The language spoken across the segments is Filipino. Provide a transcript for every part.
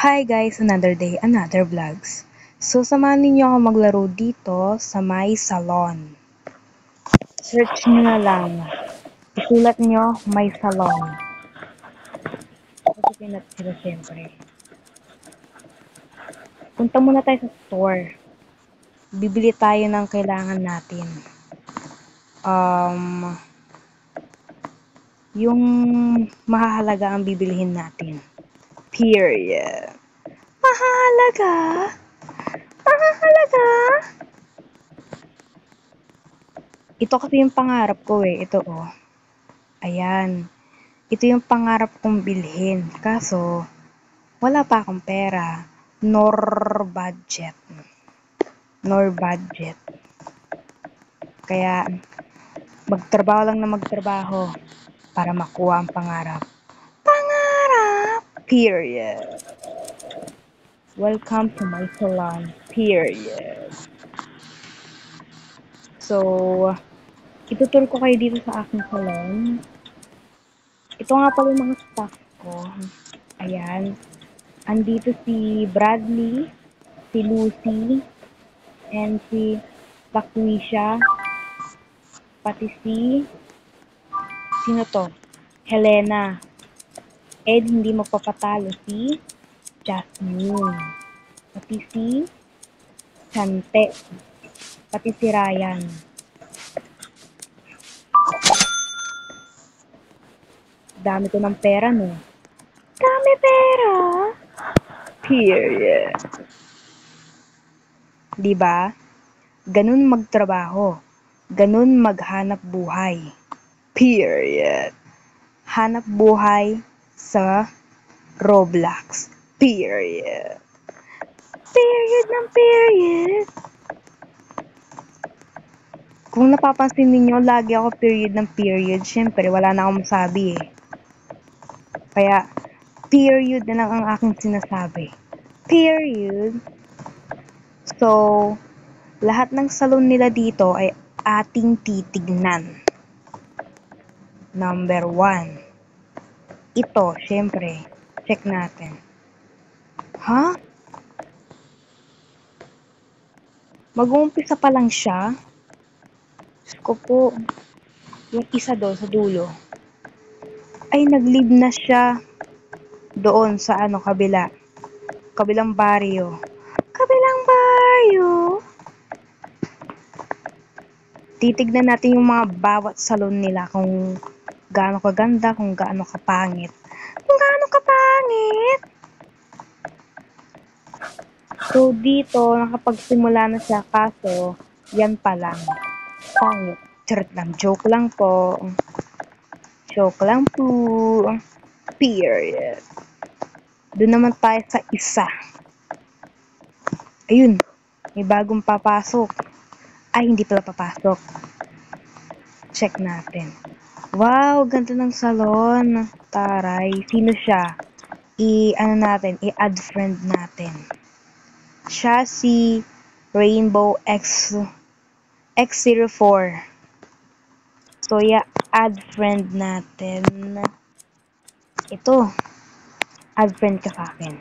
Hi guys! Another day, another vlogs. So, samahan ninyo ako maglaro dito sa may salon. Search nyo na lang. Isulat nyo, may salon. Kasi pinat sila syempre. Punta muna tayo sa store. Bibili tayo ng kailangan natin. Yung mahahalaga ang bibilihin natin. Period. Mahalaga? Mahalaga? Ito kasi yung pangarap ko Ito Ayan. Ito yung pangarap kong bilhin. Kaso, wala pa akong pera. Nor budget. Kaya, magtrabaho lang na magtrabaho para makuha ang pangarap. Pangarap! Period. Welcome to my salon. Period. So, itutur ko kayo dito sa aking salon. Ito nga pala yung mga staff ko. Ayan. Andito si Bradley, si Lucy, and si Paquisha, pati sino to? Helena. Ed, hindi magpapatalo si Jasmine. Pati si Chante. Pati si Ryan. Dami ko ng pera, no? Dami pera! Period. Diba? Ganun magtrabaho. Ganun maghanap buhay. Period. Hanap buhay sa Roblox. Period. Period ng period. Kung napapansin ninyo, lagi ako period ng period. Siyempre, wala na akong masabi Kaya, period na lang ang aking sinasabi. Period. So, lahat ng salon nila dito ay ating titignan. Number 1. Ito, syempre, check natin. Ha? Mag-uumpisa pa lang siya? Diyos ko po, yung isa doon sa dulo. Ay, nag-leave na siya doon sa kabilang baryo. Kabilang baryo? Titignan natin yung mga bawat salon nila kung gaano kaganda, kung gaano kapangit. Kung gaano kapangit! So, dito, nakapagsimula na siya, kaso, yan pa lang. Pangit. Charot lang. Joke lang po. Joke lang po. Period. Doon naman tayo sa isa. Ayun. May bagong papasok. Ay, hindi pala papasok. Check natin. Wow, ganda ng salon. Taray. Sino siya? I-add friend natin. Siya si Rainbow X04. So, add friend natin. Ito. Add friend ka sa akin.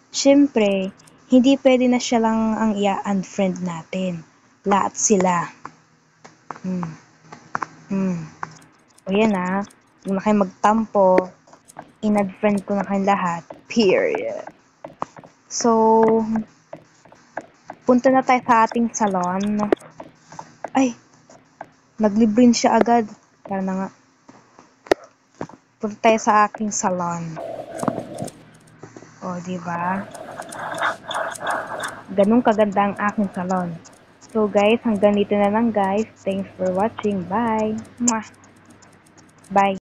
Siyempre, hindi pwede na siya lang ang i-add friend natin. Lahat sila. O yan Kung na kayo magtampo, in-add friend ko na kayo lahat. Period. So, punta na tayo sa ating salon. Ay, naglibrin siya agad. Tara na nga. Punta tayo sa aking salon. O, diba? Ganun kaganda ang aking salon. So, guys, hanggang dito na lang, guys. Thanks for watching. Bye! Mwah! Bye!